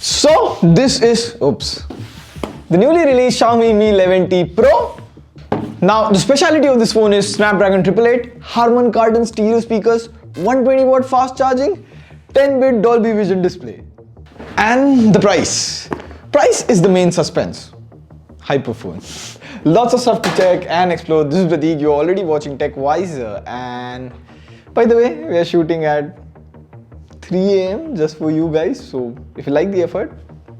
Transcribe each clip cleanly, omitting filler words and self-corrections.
So this is the newly released Xiaomi Mi 11T Pro. Now the speciality of this phone is Snapdragon 888, Harman Kardon stereo speakers, 120-watt fast charging, 10-bit Dolby Vision display. And the price. Price is the main suspense. Hyper phone. Lots of stuff to check and explore. This is Prateek. You're already watching TechWiser, and by the way, we are shooting at 3 AM just for you guys. So if you like the effort,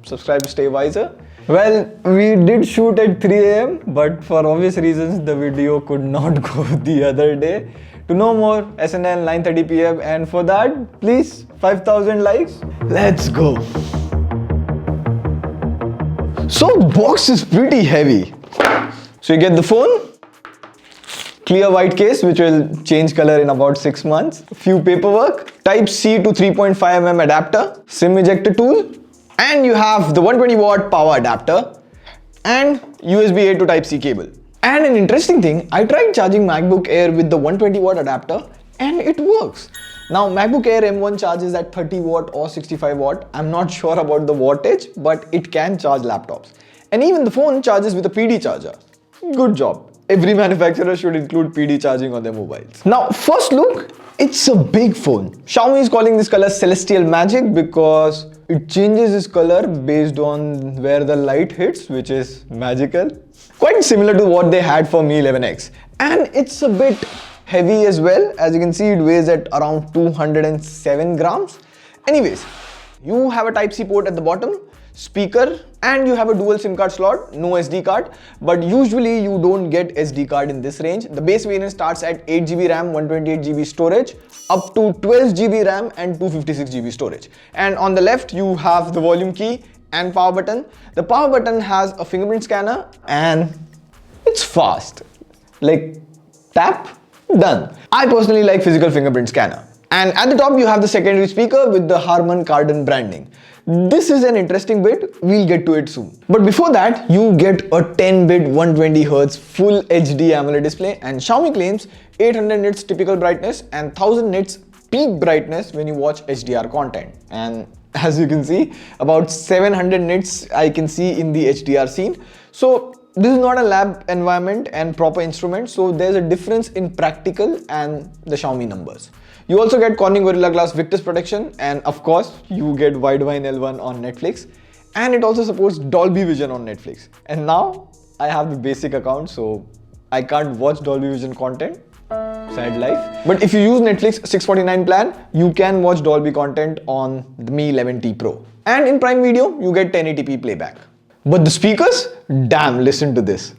subscribe to stay wiser. Well, we did shoot at 3 AM, but for obvious reasons, the video could not go the other day. To know more, SNL 9:30 PM, and for that, please 5,000 likes. Let's go. So the box is pretty heavy. So you get the phone, clear white case which will change color in about 6 months, few paperwork, Type-C to 3.5mm adapter, SIM ejector tool, and you have the 120-watt power adapter and USB-A to Type-C cable. And an interesting thing, I tried charging MacBook Air with the 120-watt adapter and it works. Now MacBook Air M1 charges at 30 watt or 65 watt. I'm not sure about the wattage, but it can charge laptops. And even the phone charges with a PD charger. Good job. Every manufacturer should include PD charging on their mobiles. Now first look, it's a big phone. Xiaomi is calling this color Celestial Magic because it changes its color based on where the light hits, which is magical. Quite similar to what they had for Mi 11X. And it's a bit heavy as well. As you can see, it weighs at around 207 grams. Anyways, you have a Type-C port at the bottom, speaker, and you have a dual SIM card slot, no SD card, but usually you don't get SD card in this range. The base variant starts at 8GB RAM, 128GB storage, up to 12GB RAM and 256GB storage. And on the left, you have the volume key and power button. The power button has a fingerprint scanner and it's fast. Like tap, done. I personally like physical fingerprint scanner. And at the top you have the secondary speaker with the Harman Kardon branding. This is an interesting bit, we'll get to it soon. But before that, you get a 10-bit 120Hz full HD AMOLED display, and Xiaomi claims 800 nits typical brightness and 1000 nits peak brightness when you watch HDR content. And as you can see, about 700 nits I can see in the HDR scene. So this is not a lab environment and proper instrument, so there's a difference in practical and the Xiaomi numbers. You also get Corning Gorilla Glass Victus protection, and of course, you get Widevine L1 on Netflix, and it also supports Dolby Vision on Netflix. And now I have the basic account, so I can't watch Dolby Vision content. Sad life. But if you use Netflix 649 plan, you can watch Dolby content on the Mi 11T Pro. And in Prime Video, you get 1080p playback. But the speakers? Damn, listen to this.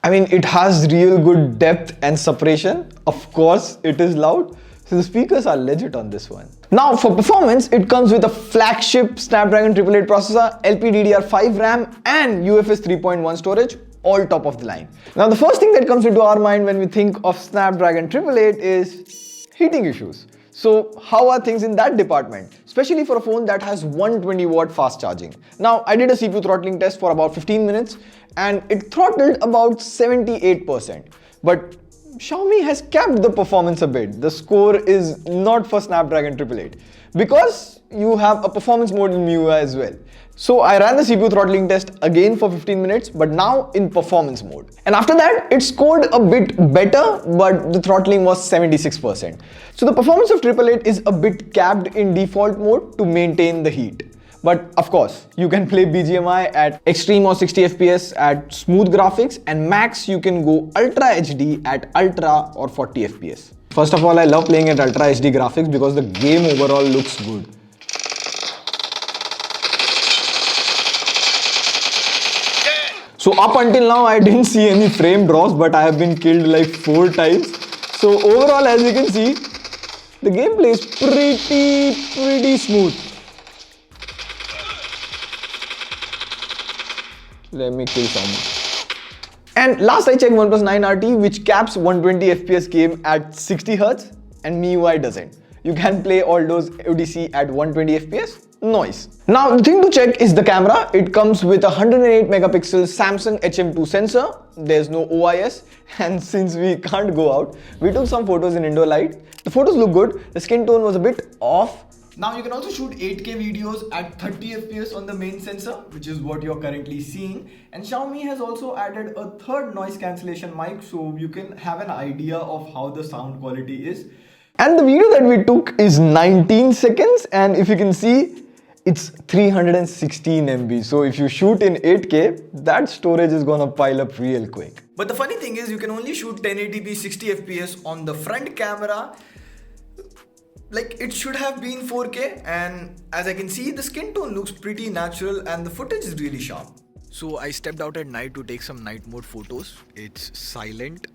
I mean, it has real good depth and suppression. Of course, it is loud. So the speakers are legit on this one. Now for performance, it comes with a flagship Snapdragon 888 processor, LPDDR5 RAM and UFS 3.1 storage, all top of the line. Now the first thing that comes into our mind when we think of Snapdragon 888 is heating issues. So how are things in that department, especially for a phone that has 120-watt fast charging? Now I did a CPU throttling test for about 15 minutes and it throttled about 78%. But Xiaomi has capped the performance a bit. The score is not for Snapdragon 888 because you have a performance mode in MIUI as well. So I ran the CPU throttling test again for 15 minutes, but now in performance mode. And after that, it scored a bit better, but the throttling was 76%. So the performance of 888 is a bit capped in default mode to maintain the heat. But of course, you can play BGMI at extreme or 60 FPS at smooth graphics, and max you can go Ultra HD at Ultra or 40 FPS. First of all, I love playing at Ultra HD graphics because the game overall looks good. So up until now, I didn't see any frame drops, but I have been killed like 4 times. So overall, as you can see, the gameplay is pretty smooth. Let me kill someone. And last I checked, OnePlus 9 RT, which caps 120 FPS game at 60 Hz, and MIUI doesn't. you can play all those Odyssey at 120 FPS. Nice. Now the thing to check is the camera. It comes with a 108 megapixel Samsung HM2 sensor. There's no OIS, and since we can't go out, we took some photos in indoor light. The photos look good. The skin tone was a bit off. Now you can also shoot 8K videos at 30 FPS on the main sensor, which is what you're currently seeing. And Xiaomi has also added a third noise cancellation mic, so you can have an idea of how the sound quality is. And the video that we took is 19 seconds, and if you can see, it's 316 MB. So if you shoot in 8K, that storage is gonna pile up real quick. But the funny thing is, you can only shoot 1080p 60 FPS on the front camera. Like, it should have been 4K, and as I can see, the skin tone looks pretty natural and the footage is really sharp. So I stepped out at night to take some night mode photos. It's silent,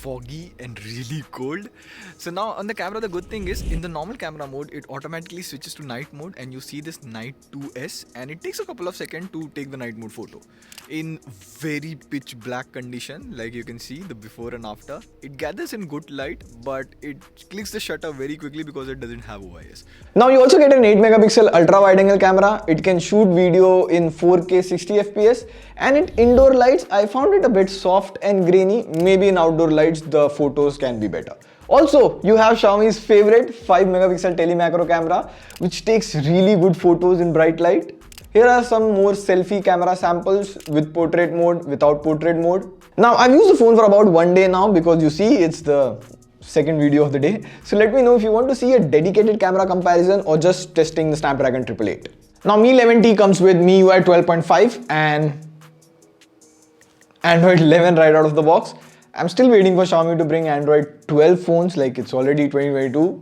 foggy and really cold. So now on the camera, the good thing is, in the normal camera mode, it automatically switches to night mode, and you see this night 2S, and it takes a couple of seconds to take the night mode photo in very pitch black condition. Like you can see the before and after, it gathers in good light, but it clicks the shutter very quickly because it doesn't have OIS. Now you also get an 8 megapixel ultra wide angle camera. It can shoot video in 4K 60 FPS, and in indoor lights I found it a bit soft and grainy. Maybe in outdoor lights the photos can be better. Also, you have Xiaomi's favorite 5 megapixel telemacro camera, which takes really good photos in bright light. Here are some more selfie camera samples with portrait mode, without portrait mode. Now I've used the phone for about 1 day now, because you see it's the second video of the day. So let me know if you want to see a dedicated camera comparison or just testing the Snapdragon 888. Now Mi 11T comes with MIUI 12.5 and Android 11 right out of the box. I'm still waiting for Xiaomi to bring Android 12 phones, like it's already 2022.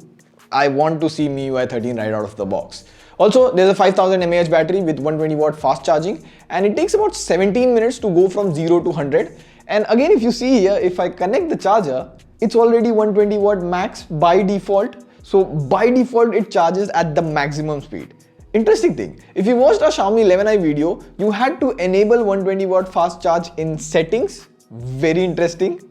I want to see MIUI 13 right out of the box. Also, there's a 5000 mAh battery with 120 watt fast charging, and it takes about 17 minutes to go from 0 to 100. And again, if you see here, if I connect the charger, it's already 120 watt max by default. So by default, it charges at the maximum speed. Interesting thing, if you watched our Xiaomi 11i video, you had to enable 120 watt fast charge in settings. Very interesting.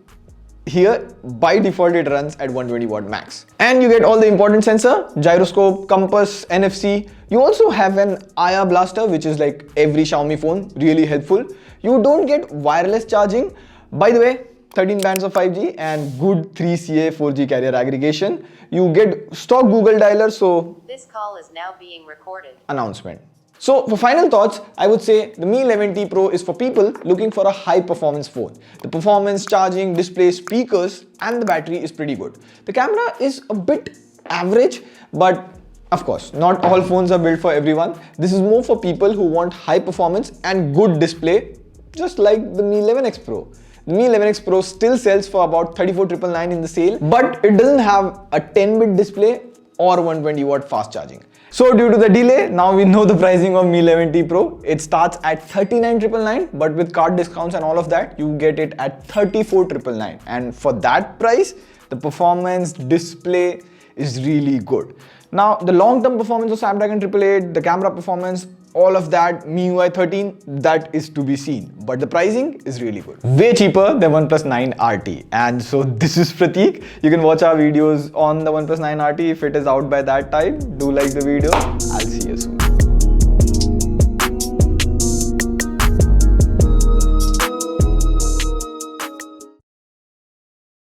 Here, by default, it runs at 120 watt max. And you get all the important sensor, gyroscope, compass, NFC. You also have an IR blaster, which is like every Xiaomi phone, really helpful. You don't get wireless charging. By the way, 13 bands of 5G and good 3CA 4G carrier aggregation. You get stock Google dialer, so this call is now being recorded. Announcement. So for final thoughts, I would say the Mi 11T Pro is for people looking for a high performance phone. The performance, charging, display, speakers and the battery is pretty good. The camera is a bit average, but of course, not all phones are built for everyone. This is more for people who want high performance and good display, just like the Mi 11X Pro. The Mi 11X Pro still sells for about 34,999 in the sale, but it doesn't have a 10-bit display or 120 watt fast charging. So due to the delay, now we know the pricing of Mi 11T Pro. It starts at 39,999, but with card discounts and all of that, you get it at 34,999. And for that price, the performance, display is really good. Now, the long-term performance of Snapdragon 888, the camera performance, all of that, MIUI 13, that is to be seen. But the pricing is really good. Way cheaper than OnePlus 9 RT. And so this is Prateek. You can watch our videos on the OnePlus 9 RT if it is out by that time. Do like the video.